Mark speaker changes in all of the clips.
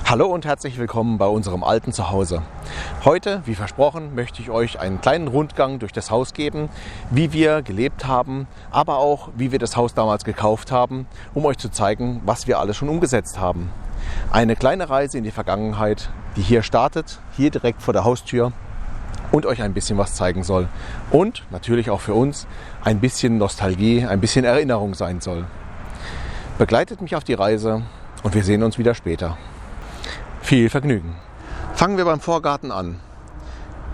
Speaker 1: Hallo und herzlich willkommen bei unserem alten Zuhause. Heute, wie versprochen, möchte ich euch einen kleinen Rundgang durch das Haus geben, wie wir gelebt haben, aber auch, wie wir das Haus damals gekauft haben, um euch zu zeigen, was wir alles schon umgesetzt haben. Eine kleine Reise in die Vergangenheit, die hier startet, hier direkt vor der Haustür und euch ein bisschen was zeigen soll. Und natürlich auch für uns ein bisschen Nostalgie, ein bisschen Erinnerung sein soll. Begleitet mich auf die Reise und wir sehen uns wieder später. Viel Vergnügen. Fangen wir beim Vorgarten an.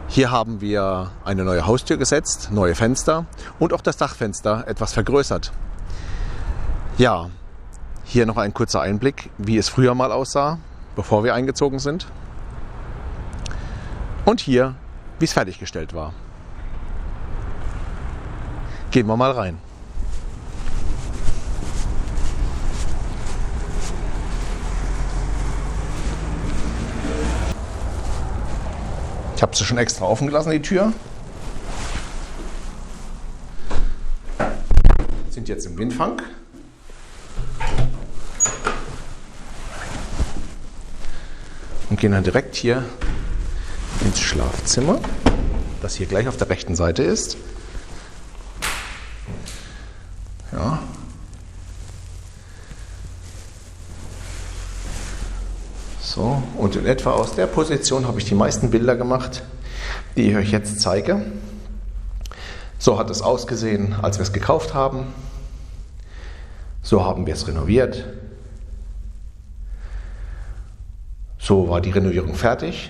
Speaker 1: Hier haben wir eine neue Haustür gesetzt, neue Fenster und auch das Dachfenster etwas vergrößert. Ja, hier noch ein kurzer Einblick, wie es früher mal aussah, bevor wir eingezogen sind. Und hier, wie es fertiggestellt war. Gehen wir mal rein. Ich habe sie schon extra offen gelassen, die Tür. Sind jetzt im Windfang. Und gehen dann direkt hier ins Schlafzimmer, das hier gleich auf der rechten Seite ist. Ja. So, und in etwa aus der Position habe ich die meisten Bilder gemacht, die ich euch jetzt zeige. So hat es ausgesehen, als wir es gekauft haben. So haben wir es renoviert. So war die Renovierung fertig.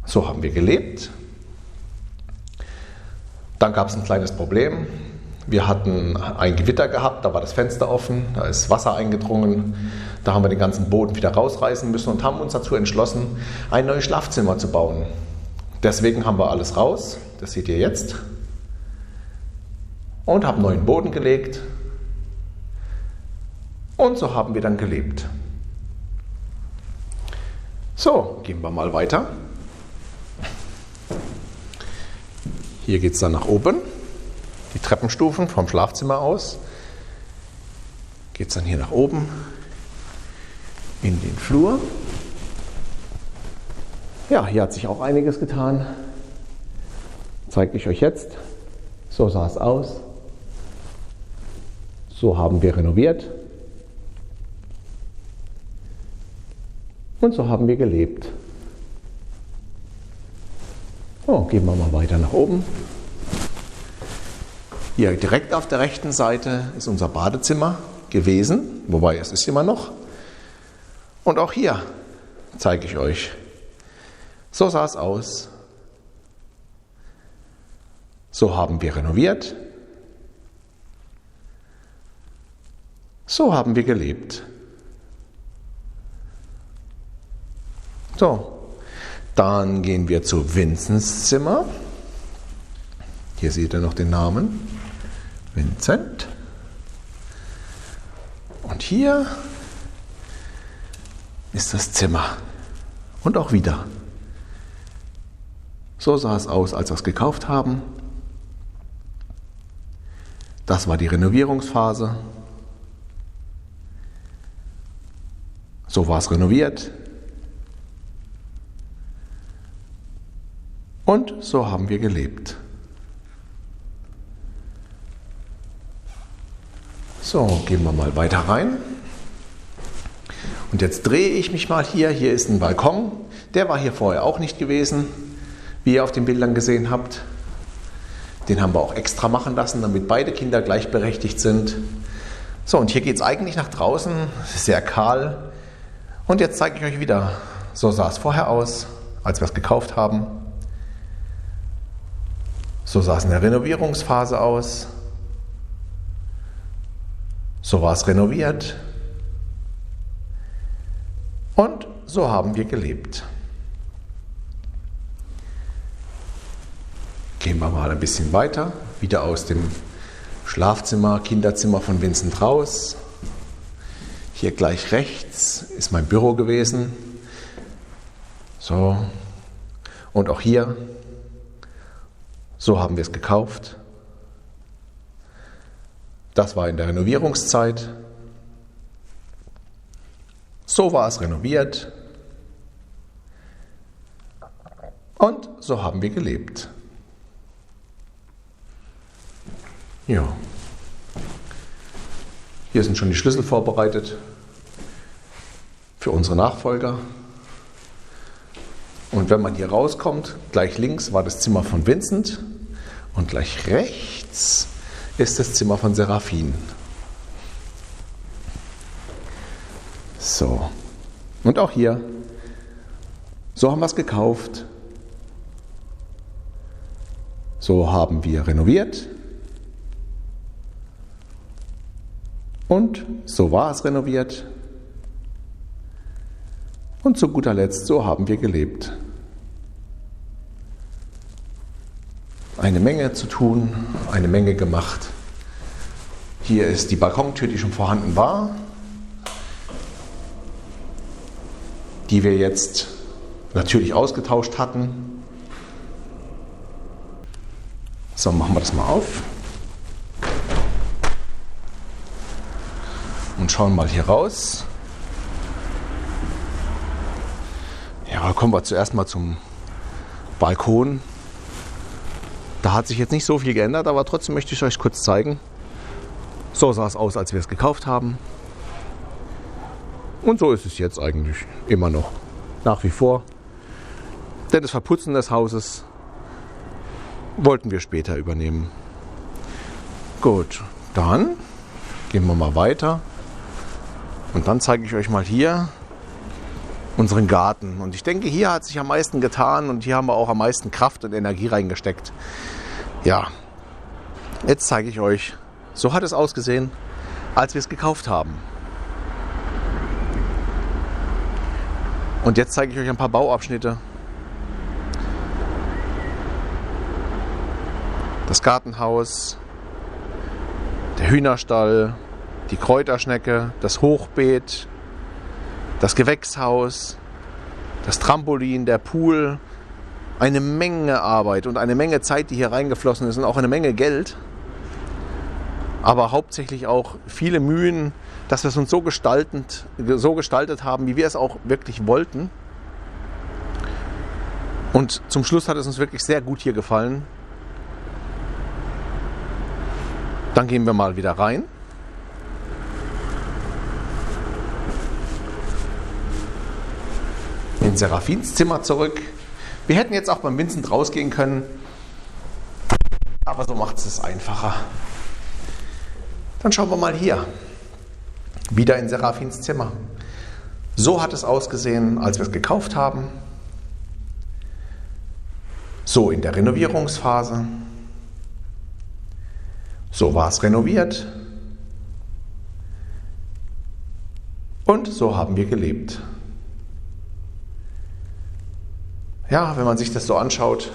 Speaker 1: So haben wir gelebt. Dann gab es ein kleines Problem. Wir hatten ein Gewitter gehabt, da war das Fenster offen, da ist Wasser eingedrungen. Da haben wir den ganzen Boden wieder rausreißen müssen und haben uns dazu entschlossen, ein neues Schlafzimmer zu bauen. Deswegen haben wir alles raus, das seht ihr jetzt. Und haben neuen Boden gelegt. Und so haben wir dann gelebt. So, gehen wir mal weiter. Hier geht es dann nach oben. Die Treppenstufen vom Schlafzimmer aus. Geht es dann hier nach oben in den Flur. Ja, hier hat sich auch einiges getan. Zeige ich euch jetzt. So sah es aus. So haben wir renoviert. Und so haben wir gelebt. So, gehen wir mal weiter nach oben. Hier direkt auf der rechten Seite ist unser Badezimmer gewesen, wobei es ist immer noch. Und auch hier zeige ich euch. So sah es aus. So haben wir renoviert. So haben wir gelebt. So, dann gehen wir zu Vinzens Zimmer. Hier seht ihr noch den Namen. Vincent. Und hier ist das Zimmer. Und auch wieder. So sah es aus, als wir es gekauft haben. Das war die Renovierungsphase. So war es renoviert. Und so haben wir gelebt. So, gehen wir mal weiter rein. Und jetzt drehe ich mich mal hier. Hier ist ein Balkon. Der war hier vorher auch nicht gewesen, wie ihr auf den Bildern gesehen habt. Den haben wir auch extra machen lassen, damit beide Kinder gleichberechtigt sind. So, und hier geht es eigentlich nach draußen. Es ist sehr kahl. Und jetzt zeige ich euch wieder. So sah es vorher aus, als wir es gekauft haben. So sah es in der Renovierungsphase aus. So war es renoviert. Und so haben wir gelebt. Gehen wir mal ein bisschen weiter. Wieder aus dem Schlafzimmer, Kinderzimmer von Vincent raus. Hier gleich rechts ist mein Büro gewesen. So. Und auch hier. So haben wir es gekauft. Das war in der Renovierungszeit. So war es renoviert. Und so haben wir gelebt. Ja. Hier sind schon die Schlüssel vorbereitet für unsere Nachfolger. Und wenn man hier rauskommt, gleich links war das Zimmer von Vincent und gleich rechts ist das Zimmer von Serafin. So. Und auch hier. So haben wir es gekauft. So haben wir renoviert. Und so war es renoviert. Und zu guter Letzt, so haben wir gelebt. Eine Menge zu tun, eine Menge gemacht. Hier ist die Balkontür, die schon vorhanden war, die wir jetzt natürlich ausgetauscht hatten. So, machen wir das mal auf. Und schauen mal hier raus. Ja, kommen wir zuerst mal zum Balkon. Da hat sich jetzt nicht so viel geändert, aber trotzdem möchte ich euch kurz zeigen. So sah es aus, als wir es gekauft haben. Und so ist es jetzt eigentlich immer noch. Nach wie vor. Denn das Verputzen des Hauses wollten wir später übernehmen. Gut, dann gehen wir mal weiter. Und dann zeige ich euch mal hier unseren Garten. Und ich denke, hier hat sich am meisten getan und hier haben wir auch am meisten Kraft und Energie reingesteckt. Ja, jetzt zeige ich euch, so hat es ausgesehen, als wir es gekauft haben. Und jetzt zeige ich euch ein paar Bauabschnitte. Das Gartenhaus, der Hühnerstall, die Kräuterschnecke, das Hochbeet, das Gewächshaus, das Trampolin, der Pool. Eine Menge Arbeit und eine Menge Zeit, die hier reingeflossen ist und auch eine Menge Geld. Aber hauptsächlich auch viele Mühen, dass wir es uns so gestaltet haben, wie wir es auch wirklich wollten. Und zum Schluss hat es uns wirklich sehr gut hier gefallen. Dann gehen wir mal wieder rein. In Serafins Zimmer zurück. Wir hätten jetzt auch beim Vincent rausgehen können, aber so macht es einfacher. Dann schauen wir mal hier. Wieder in Serafins Zimmer. So hat es ausgesehen, als wir es gekauft haben. So in der Renovierungsphase. So war es renoviert. Und so haben wir gelebt. Ja, wenn man sich das so anschaut,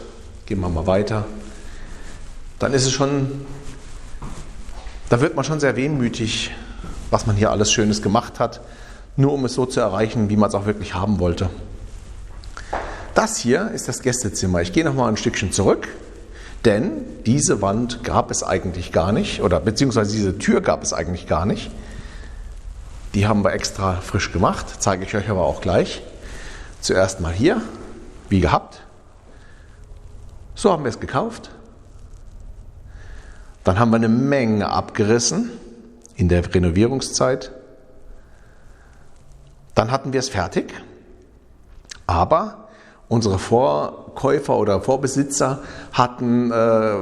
Speaker 1: gehen wir mal weiter, dann ist es schon, da wird man schon sehr wehmütig, was man hier alles Schönes gemacht hat, nur um es so zu erreichen, wie man es auch wirklich haben wollte. Das hier ist das Gästezimmer. Ich gehe noch mal ein Stückchen zurück, denn diese Wand gab es eigentlich gar nicht, oder beziehungsweise diese Tür gab es eigentlich gar nicht. Die haben wir extra frisch gemacht, zeige ich euch aber auch gleich. Zuerst mal hier. Wie gehabt. So haben wir es gekauft. Dann haben wir eine Menge abgerissen in der Renovierungszeit. Dann hatten wir es fertig. Aber unsere Vorkäufer oder Vorbesitzer hatten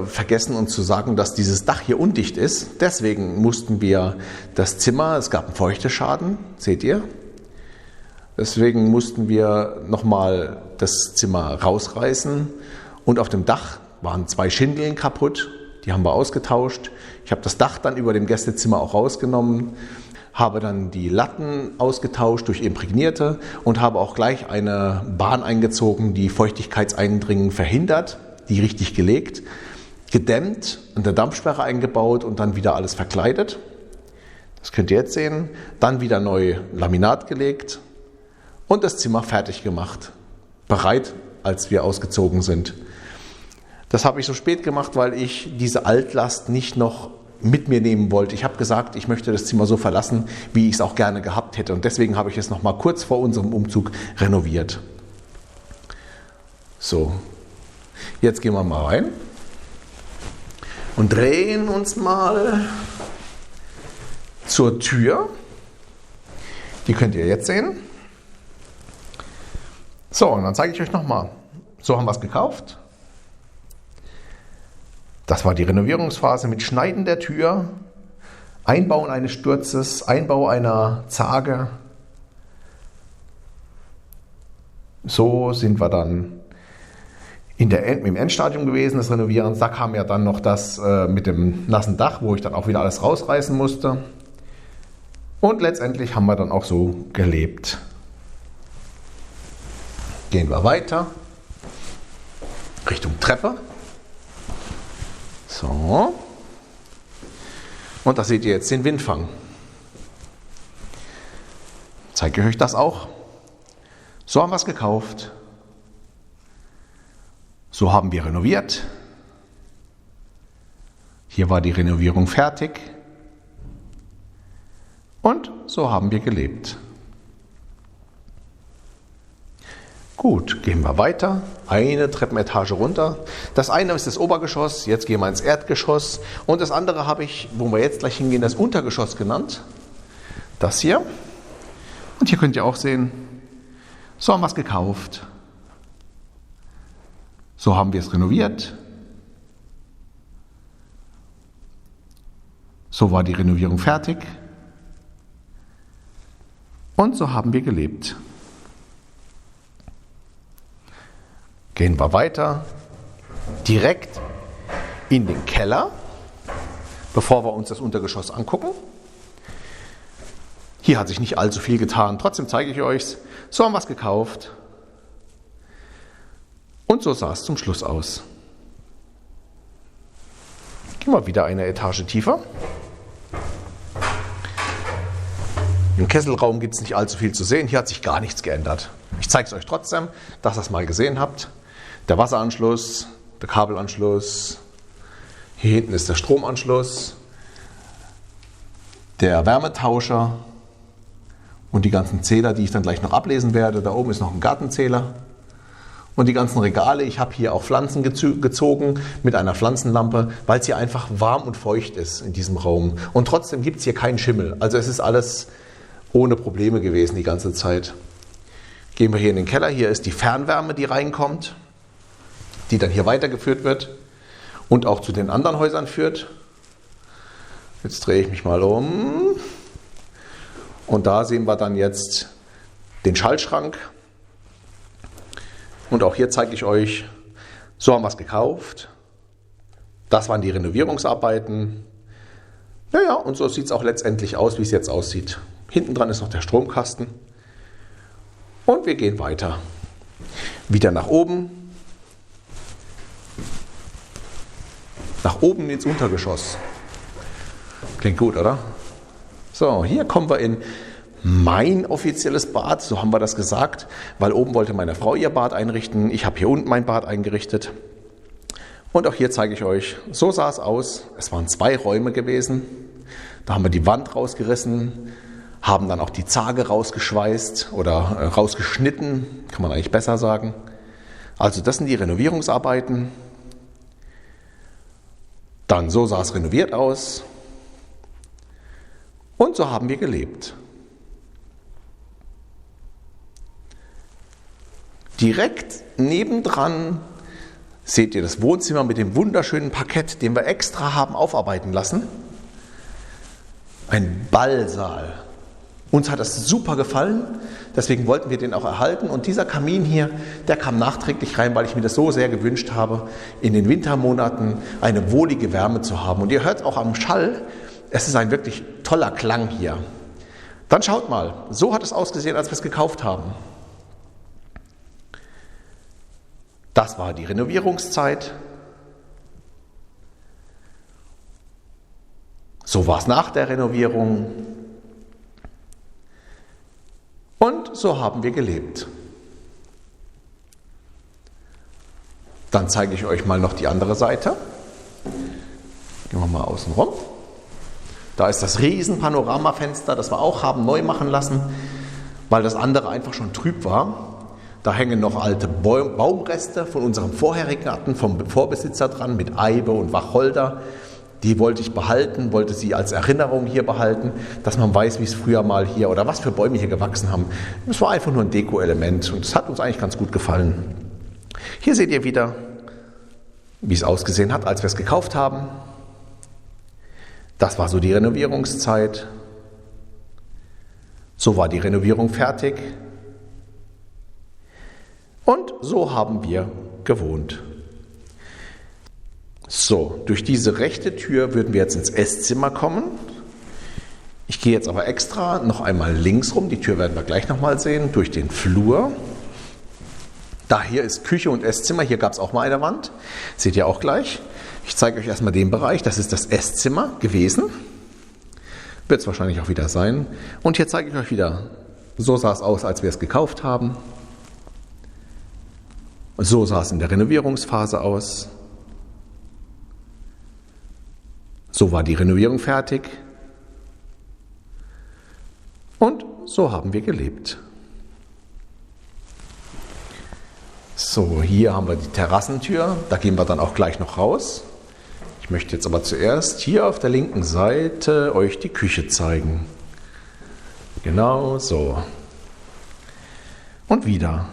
Speaker 1: vergessen uns zu sagen, dass dieses Dach hier undicht ist. Deswegen mussten wir das Zimmer, es gab einen Feuchteschaden, seht ihr. Deswegen mussten wir nochmal das Zimmer rausreißen und auf dem Dach waren 2 Schindeln kaputt, die haben wir ausgetauscht. Ich habe das Dach dann über dem Gästezimmer auch rausgenommen, habe dann die Latten ausgetauscht durch imprägnierte und habe auch gleich eine Bahn eingezogen, die Feuchtigkeitseindringen verhindert, die richtig gelegt, gedämmt, eine Dampfsperre eingebaut und dann wieder alles verkleidet. Das könnt ihr jetzt sehen. Dann wieder neu Laminat gelegt. Und das Zimmer fertig gemacht, bereit, als wir ausgezogen sind. Das habe ich so spät gemacht, weil ich diese Altlast nicht noch mit mir nehmen wollte. Ich habe gesagt, ich möchte das Zimmer so verlassen, wie ich es auch gerne gehabt hätte. Und deswegen habe ich es noch mal kurz vor unserem Umzug renoviert. So, jetzt gehen wir mal rein und drehen uns mal zur Tür. Die könnt ihr jetzt sehen. So, und dann zeige ich euch nochmal. So haben wir es gekauft. Das war die Renovierungsphase mit Schneiden der Tür, Einbauen eines Sturzes, Einbau einer Zarge. So sind wir dann im Endstadium gewesen des Renovierens. Da kam ja dann noch das mit dem nassen Dach, wo ich dann auch wieder alles rausreißen musste. Und letztendlich haben wir dann auch so gelebt. Gehen wir weiter Richtung Treppe. So. Und da seht ihr jetzt den Windfang. Zeige ich euch das auch. So haben wir es gekauft. So haben wir renoviert. Hier war die Renovierung fertig. Und so haben wir gelebt. Gut, gehen wir weiter. Eine Treppenetage runter. Das eine ist das Obergeschoss, jetzt gehen wir ins Erdgeschoss. Und das andere habe ich, wo wir jetzt gleich hingehen, das Untergeschoss genannt. Das hier. Und hier könnt ihr auch sehen, so haben wir es gekauft. So haben wir es renoviert. So war die Renovierung fertig. Und so haben wir gelebt. Gehen wir weiter, direkt in den Keller, bevor wir uns das Untergeschoss angucken. Hier hat sich nicht allzu viel getan, trotzdem zeige ich euch. So haben wir es gekauft. Und so sah es zum Schluss aus. Gehen wir wieder eine Etage tiefer. Im Kesselraum gibt es nicht allzu viel zu sehen, hier hat sich gar nichts geändert. Ich zeige es euch trotzdem, dass ihr es mal gesehen habt. Der Wasseranschluss, der Kabelanschluss, hier hinten ist der Stromanschluss, der Wärmetauscher und die ganzen Zähler, die ich dann gleich noch ablesen werde. Da oben ist noch ein Gartenzähler und die ganzen Regale. Ich habe hier auch Pflanzen gezogen mit einer Pflanzenlampe, weil es hier einfach warm und feucht ist in diesem Raum. Und trotzdem gibt es hier keinen Schimmel. Also es ist alles ohne Probleme gewesen die ganze Zeit. Gehen wir hier in den Keller. Hier ist die Fernwärme, die reinkommt, die dann hier weitergeführt wird und auch zu den anderen Häusern führt. Jetzt drehe ich mich mal um. Und da sehen wir dann jetzt den Schaltschrank. Und auch hier zeige ich euch, so haben wir es gekauft. Das waren die Renovierungsarbeiten. Naja, und so sieht es auch letztendlich aus, wie es jetzt aussieht. Hinten dran ist noch der Stromkasten. Und wir gehen weiter. Wieder nach oben. Nach oben ins Untergeschoss. Klingt gut, oder? So, hier kommen wir in mein offizielles Bad, so haben wir das gesagt, weil oben wollte meine Frau ihr Bad einrichten. Ich habe hier unten mein Bad eingerichtet. Und auch hier zeige ich euch, so sah es aus. Es waren 2 Räume gewesen. Da haben wir die Wand rausgerissen, haben dann auch die Zarge rausgeschweißt oder rausgeschnitten, kann man eigentlich besser sagen. Also das sind die Renovierungsarbeiten. Dann so sah es renoviert aus. Und so haben wir gelebt. Direkt nebendran seht ihr das Wohnzimmer mit dem wunderschönen Parkett, den wir extra haben aufarbeiten lassen. Ein Ballsaal. Uns hat das super gefallen, deswegen wollten wir den auch erhalten. Und dieser Kamin hier, der kam nachträglich rein, weil ich mir das so sehr gewünscht habe, in den Wintermonaten eine wohlige Wärme zu haben. Und ihr hört auch am Schall, es ist ein wirklich toller Klang hier. Dann schaut mal, so hat es ausgesehen, als wir es gekauft haben. Das war die Renovierungszeit. So war es nach der Renovierung. Und so haben wir gelebt. Dann zeige ich euch mal noch die andere Seite. Gehen wir mal außen rum. Da ist das riesen Panoramafenster, das wir auch haben neu machen lassen, weil das andere einfach schon trüb war. Da hängen noch alte Baumreste von unserem vorherigen Garten, vom Vorbesitzer dran, mit Eibe und Wacholder. Die wollte ich behalten, wollte sie als Erinnerung hier behalten, dass man weiß, wie es früher mal hier oder was für Bäume hier gewachsen haben. Es war einfach nur ein Deko-Element und es hat uns eigentlich ganz gut gefallen. Hier seht ihr wieder, wie es ausgesehen hat, als wir es gekauft haben. Das war so die Renovierungszeit. So war die Renovierung fertig. Und so haben wir gewohnt. So, durch diese rechte Tür würden wir jetzt ins Esszimmer kommen. Ich gehe jetzt aber extra noch einmal links rum, die Tür werden wir gleich nochmal sehen, durch den Flur. Da hier ist Küche und Esszimmer, hier gab es auch mal eine Wand, seht ihr auch gleich. Ich zeige euch erstmal den Bereich, das ist das Esszimmer gewesen. Wird es wahrscheinlich auch wieder sein. Und hier zeige ich euch wieder, so sah es aus, als wir es gekauft haben. So sah es in der Renovierungsphase aus. So war die Renovierung fertig. Und so haben wir gelebt. So, hier haben wir die Terrassentür. Da gehen wir dann auch gleich noch raus. Ich möchte jetzt aber zuerst hier auf der linken Seite euch die Küche zeigen. Genau so. Und wieder.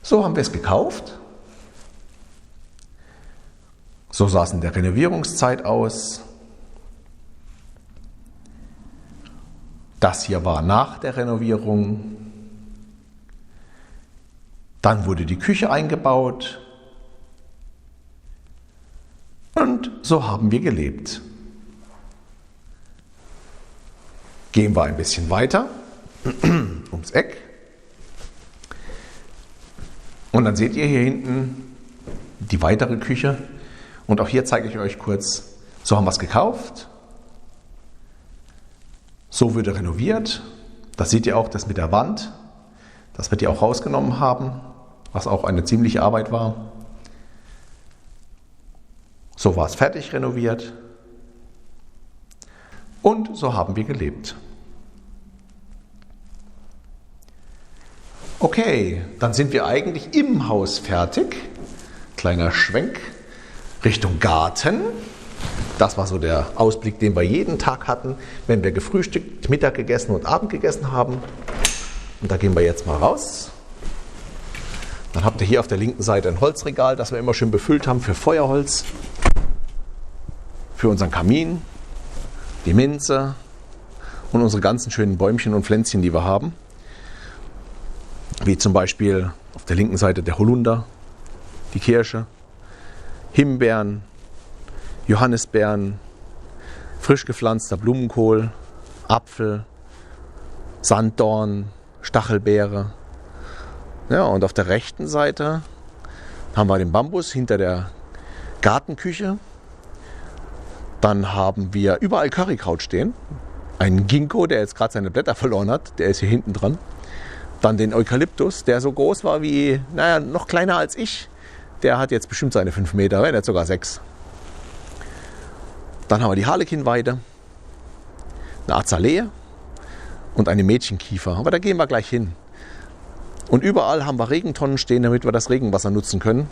Speaker 1: So haben wir es gekauft. So sah es in der Renovierungszeit aus. Das hier war nach der Renovierung. Dann wurde die Küche eingebaut. Und so haben wir gelebt. Gehen wir ein bisschen weiter, ums Eck. Und dann seht ihr hier hinten die weitere Küche. Und auch hier zeige ich euch kurz, so haben wir es gekauft. So wurde renoviert. Das seht ihr auch, das mit der Wand. Das wird ihr auch rausgenommen haben, was auch eine ziemliche Arbeit war. So war es fertig renoviert. Und so haben wir gelebt. Okay, dann sind wir eigentlich im Haus fertig. Kleiner Schwenk Richtung Garten. Das war so der Ausblick, den wir jeden Tag hatten, wenn wir gefrühstückt, Mittag gegessen und Abend gegessen haben. Und da gehen wir jetzt mal raus. Dann habt ihr hier auf der linken Seite ein Holzregal, das wir immer schön befüllt haben für Feuerholz, für unseren Kamin, die Minze und unsere ganzen schönen Bäumchen und Pflänzchen, die wir haben. Wie zum Beispiel auf der linken Seite der Holunder, die Kirsche, Himbeeren, Johannisbeeren, frisch gepflanzter Blumenkohl, Apfel, Sanddorn, Stachelbeere. Ja, und auf der rechten Seite haben wir den Bambus hinter der Gartenküche. Dann haben wir überall Currykraut stehen. Einen Ginkgo, der jetzt gerade seine Blätter verloren hat, der ist hier hinten dran. Dann den Eukalyptus, der so groß war wie, noch kleiner als ich. Der hat jetzt bestimmt seine 5 Meter, wenn nicht sogar 6. Dann haben wir die Harlekinweide, eine Azalee und eine Mädchenkiefer. Aber da gehen wir gleich hin. Und überall haben wir Regentonnen stehen, damit wir das Regenwasser nutzen können.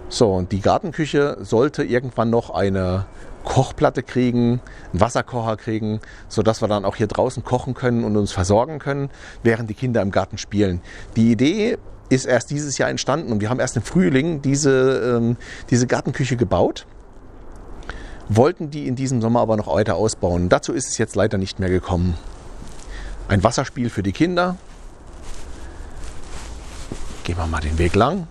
Speaker 1: So, und die Gartenküche sollte irgendwann noch eine Kochplatte kriegen, einen Wasserkocher kriegen, sodass wir dann auch hier draußen kochen können und uns versorgen können, während die Kinder im Garten spielen. Die Idee ist erst dieses Jahr entstanden und wir haben erst im Frühling diese Gartenküche gebaut, wollten die in diesem Sommer aber noch weiter ausbauen. Dazu ist es jetzt leider nicht mehr gekommen. Ein Wasserspiel für die Kinder. Gehen wir mal den Weg lang.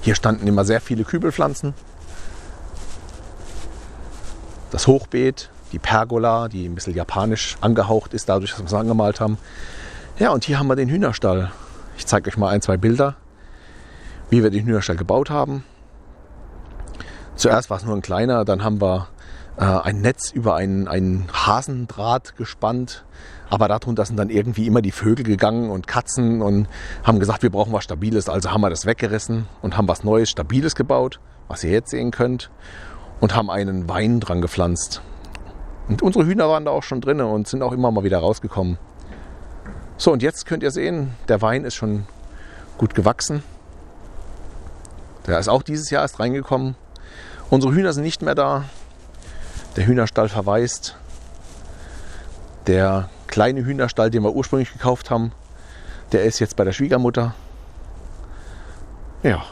Speaker 1: Hier standen immer sehr viele Kübelpflanzen. Das Hochbeet, die Pergola, die ein bisschen japanisch angehaucht ist, dadurch, dass wir es angemalt haben. Ja, und hier haben wir den Hühnerstall. Ich zeige euch mal 1, 2 Bilder, wie wir den Hühnerstall gebaut haben. Zuerst war es nur ein kleiner, dann haben wir ein Netz über einen Hasendraht gespannt. Aber darunter sind dann irgendwie immer die Vögel gegangen und Katzen und haben gesagt, wir brauchen was Stabiles. Also haben wir das weggerissen und haben was Neues, Stabiles gebaut, was ihr jetzt sehen könnt. und haben einen Wein dran gepflanzt. Und unsere Hühner waren da auch schon drin und sind auch immer mal wieder rausgekommen. So, und jetzt könnt ihr sehen, der Wein ist schon gut gewachsen. Der ist auch dieses Jahr erst reingekommen. Unsere Hühner sind nicht mehr da. Der Hühnerstall verwaist. Der kleine Hühnerstall, den wir ursprünglich gekauft haben, der ist jetzt bei der Schwiegermutter. Ja.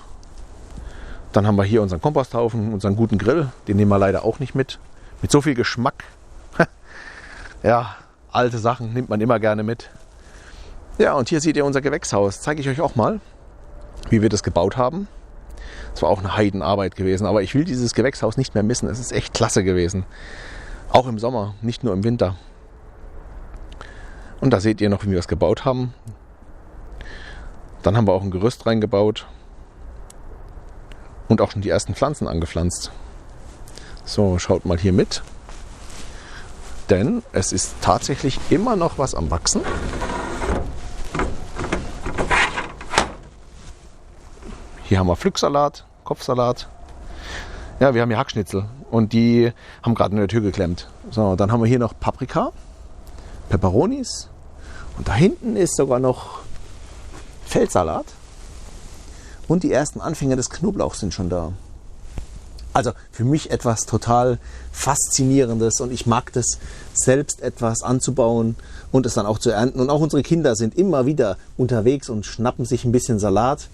Speaker 1: Dann haben wir hier unseren Komposthaufen, unseren guten Grill. Den nehmen wir leider auch nicht mit. Mit so viel Geschmack. Ja, alte Sachen nimmt man immer gerne mit. Ja, und hier seht ihr unser Gewächshaus. Zeige ich euch auch mal, wie wir das gebaut haben. Es war auch eine Heidenarbeit gewesen, aber ich will dieses Gewächshaus nicht mehr missen. Es ist echt klasse gewesen. Auch im Sommer, nicht nur im Winter. Und da seht ihr noch, wie wir es gebaut haben. Dann haben wir auch ein Gerüst reingebaut. Und auch schon die ersten Pflanzen angepflanzt. So, schaut mal hier mit. Denn es ist tatsächlich immer noch was am Wachsen. Hier haben wir Pflücksalat, Kopfsalat. Ja, wir haben hier Hackschnitzel und die haben gerade in der Tür geklemmt. So, dann haben wir hier noch Paprika, Peperonis und da hinten ist sogar noch Feldsalat. Und die ersten Anfänger des Knoblauchs sind schon da. Also für mich etwas total Faszinierendes und ich mag das, selbst etwas anzubauen und es dann auch zu ernten. Und auch unsere Kinder sind immer wieder unterwegs und schnappen sich ein bisschen Salat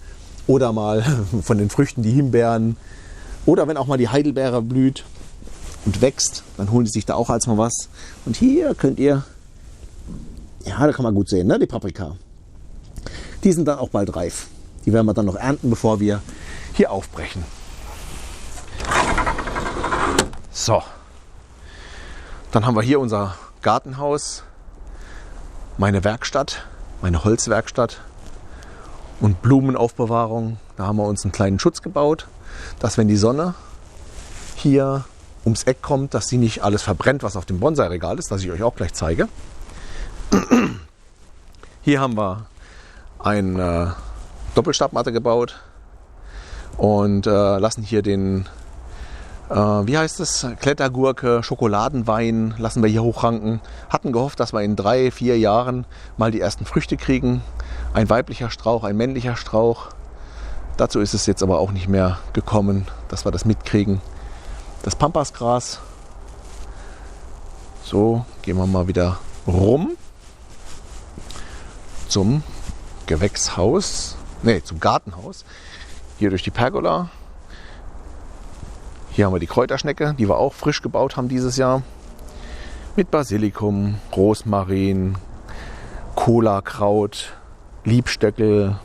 Speaker 1: oder mal von den Früchten die Himbeeren oder wenn auch mal die Heidelbeere blüht und wächst, dann holen die sich da auch als mal was. Und hier könnt ihr, ja, da kann man gut sehen, ne, die Paprika. Die sind dann auch bald reif. Die werden wir dann noch ernten, bevor wir hier aufbrechen. So, dann haben wir hier unser Gartenhaus, meine Werkstatt, meine Holzwerkstatt und Blumenaufbewahrung. Da haben wir uns einen kleinen Schutz gebaut, dass wenn die Sonne hier ums Eck kommt, dass sie nicht alles verbrennt, was auf dem Bonsai-Regal ist, das ich euch auch gleich zeige. Hier haben wir eine Doppelstabmatte gebaut und lassen hier den wie heißt es? Klettergurke, Schokoladenwein lassen wir hier hochranken. Hatten gehofft, dass wir in 3-4 Jahren mal die ersten Früchte kriegen. Ein weiblicher Strauch, ein männlicher Strauch. Dazu ist es jetzt aber auch nicht mehr gekommen, dass wir das mitkriegen. Das Pampasgras. So, gehen wir mal wieder rum zum Gewächshaus. Ne, zum Gartenhaus. Hier durch die Pergola. Hier haben wir die Kräuterschnecke, die wir auch frisch gebaut haben dieses Jahr. Mit Basilikum, Rosmarin, Cola-Kraut, Liebstöckel.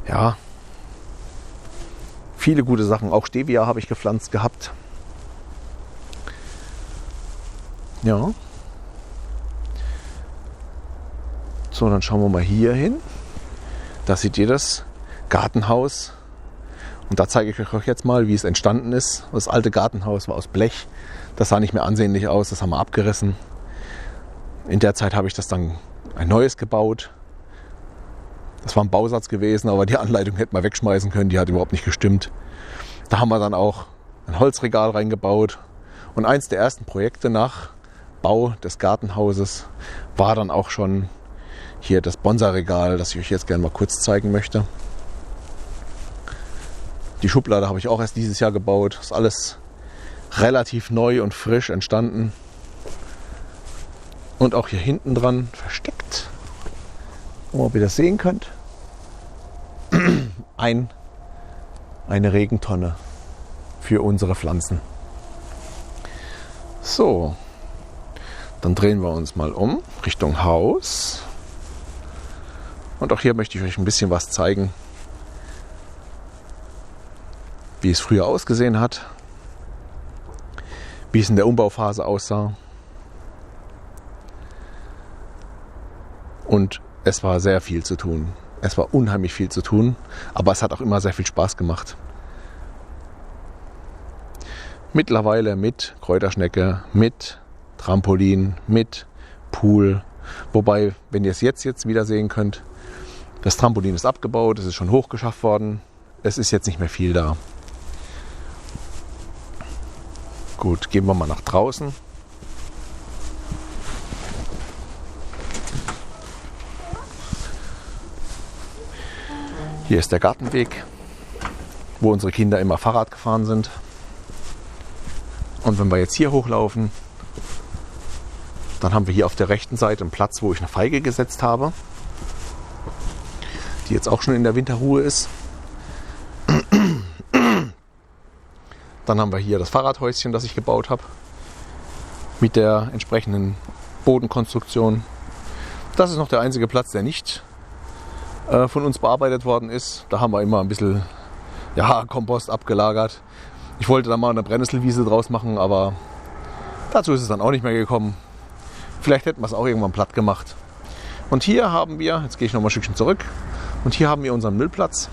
Speaker 1: Ja, viele gute Sachen. Auch Stevia habe ich gepflanzt gehabt. Ja. So, dann schauen wir mal hier hin. Da seht ihr das Gartenhaus. Und da zeige ich euch jetzt mal, wie es entstanden ist. Das alte Gartenhaus war aus Blech. Das sah nicht mehr ansehnlich aus, das haben wir abgerissen. In der Zeit habe ich das dann ein neues gebaut. Das war ein Bausatz gewesen, aber die Anleitung hätte man wegschmeißen können, die hat überhaupt nicht gestimmt. Da haben wir dann auch ein Holzregal reingebaut. Und eins der ersten Projekte nach Bau des Gartenhauses war dann auch schon hier das Bonsai-Regal, das ich euch jetzt gerne mal kurz zeigen möchte. Die Schublade habe ich auch erst dieses Jahr gebaut. Ist alles relativ neu und frisch entstanden. Und auch hier hinten dran versteckt. Ob ihr das sehen könnt. Eine Regentonne für unsere Pflanzen. So, dann drehen wir uns mal um Richtung Haus. Und auch hier möchte ich euch ein bisschen was zeigen, wie es früher ausgesehen hat, wie es in der Umbauphase aussah. Und es war sehr viel zu tun. Es war unheimlich viel zu tun, aber es hat auch immer sehr viel Spaß gemacht. Mittlerweile mit Kräuterschnecke, mit Trampolin, mit Pool. Wobei, wenn ihr es jetzt wieder sehen könnt, das Trampolin ist abgebaut, es ist schon hochgeschafft worden. Es ist jetzt nicht mehr viel da. Gut, gehen wir mal nach draußen. Hier ist der Gartenweg, wo unsere Kinder immer Fahrrad gefahren sind. Und wenn wir jetzt hier hochlaufen, dann haben wir hier auf der rechten Seite einen Platz, wo ich eine Feige gesetzt habe, die jetzt auch schon in der Winterruhe ist. Dann haben wir hier das Fahrradhäuschen, das ich gebaut habe, mit der entsprechenden Bodenkonstruktion. Das ist noch der einzige Platz, der nicht von uns bearbeitet worden ist. Da haben wir immer ein bisschen Kompost abgelagert. Ich wollte da mal eine Brennnesselwiese draus machen, aber dazu ist es dann auch nicht mehr gekommen. Vielleicht hätten wir es auch irgendwann platt gemacht. Und hier haben wir, jetzt gehe ich noch mal ein Stückchen zurück, und hier haben wir unseren Müllplatz.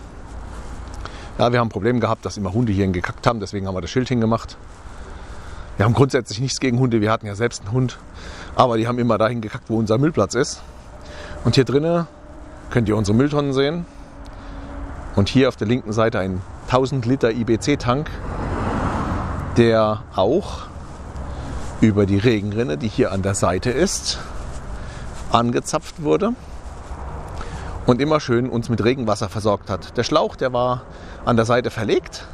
Speaker 1: Ja, wir haben ein Problem gehabt, dass immer Hunde hierhin gekackt haben, deswegen haben wir das Schild hingemacht. Wir haben grundsätzlich nichts gegen Hunde, wir hatten ja selbst einen Hund, aber die haben immer dahin gekackt, wo unser Müllplatz ist. Und hier drinnen könnt ihr unsere Mülltonnen sehen. Und hier auf der linken Seite ein 1000 Liter IBC-Tank, der auch über die Regenrinne, die hier an der Seite ist, angezapft wurde und immer schön uns mit Regenwasser versorgt hat. Der Schlauch, der war an der Seite verlegt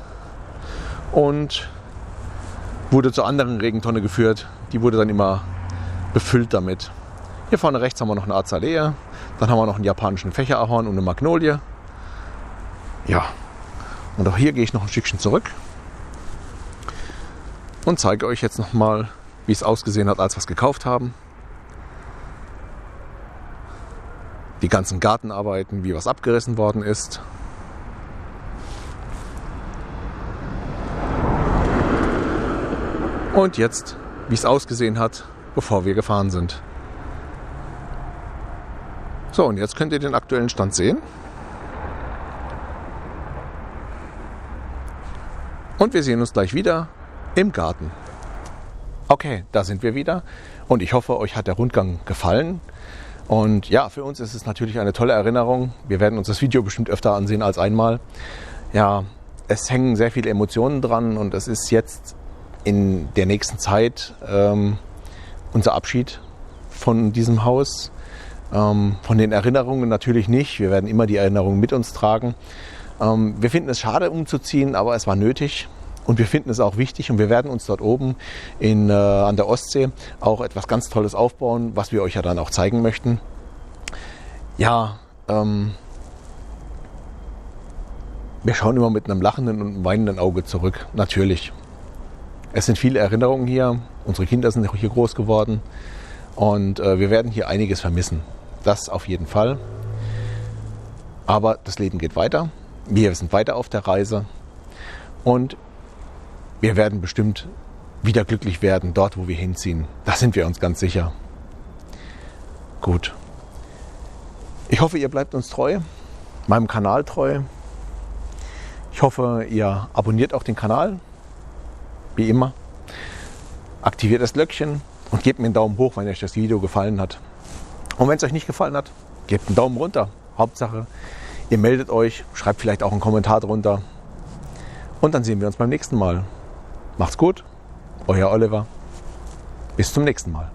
Speaker 1: und wurde zur anderen Regentonne geführt. Die wurde dann immer befüllt damit. Hier vorne rechts haben wir noch eine Azalee, dann haben wir noch einen japanischen Fächerahorn und eine Magnolie. Ja, und auch hier gehe ich noch ein Stückchen zurück und zeige euch jetzt nochmal, wie es ausgesehen hat, als wir es gekauft haben. Die ganzen Gartenarbeiten, wie was abgerissen worden ist. Und jetzt, wie es ausgesehen hat, bevor wir gefahren sind. So, und jetzt könnt ihr den aktuellen Stand sehen. Und wir sehen uns gleich wieder im Garten. Okay, da sind wir wieder. Und ich hoffe, euch hat der Rundgang gefallen. Und ja, für uns ist es natürlich eine tolle Erinnerung. Wir werden uns das Video bestimmt öfter ansehen als einmal. Ja, es hängen sehr viele Emotionen dran und es ist jetzt in der nächsten Zeit unser Abschied von diesem Haus. Von den Erinnerungen natürlich nicht. Wir werden immer die Erinnerungen mit uns tragen. Wir finden es schade umzuziehen, aber es war nötig. Und wir finden es auch wichtig und wir werden uns dort oben an der Ostsee auch etwas ganz Tolles aufbauen, was wir euch ja dann auch zeigen möchten. Ja, wir schauen immer mit einem lachenden und einem weinenden Auge zurück, natürlich. Es sind viele Erinnerungen hier, unsere Kinder sind hier groß geworden und wir werden hier einiges vermissen. Das auf jeden Fall. Aber das Leben geht weiter, wir sind weiter auf der Reise und wir werden bestimmt wieder glücklich werden, dort wo wir hinziehen. Da sind wir uns ganz sicher. Gut. Ich hoffe, ihr bleibt uns treu, meinem Kanal treu. Ich hoffe, ihr abonniert auch den Kanal, wie immer. Aktiviert das Glöckchen und gebt mir einen Daumen hoch, wenn euch das Video gefallen hat. Und wenn es euch nicht gefallen hat, gebt einen Daumen runter. Hauptsache, ihr meldet euch, schreibt vielleicht auch einen Kommentar drunter. Und dann sehen wir uns beim nächsten Mal. Macht's gut, euer Oliver. Bis zum nächsten Mal.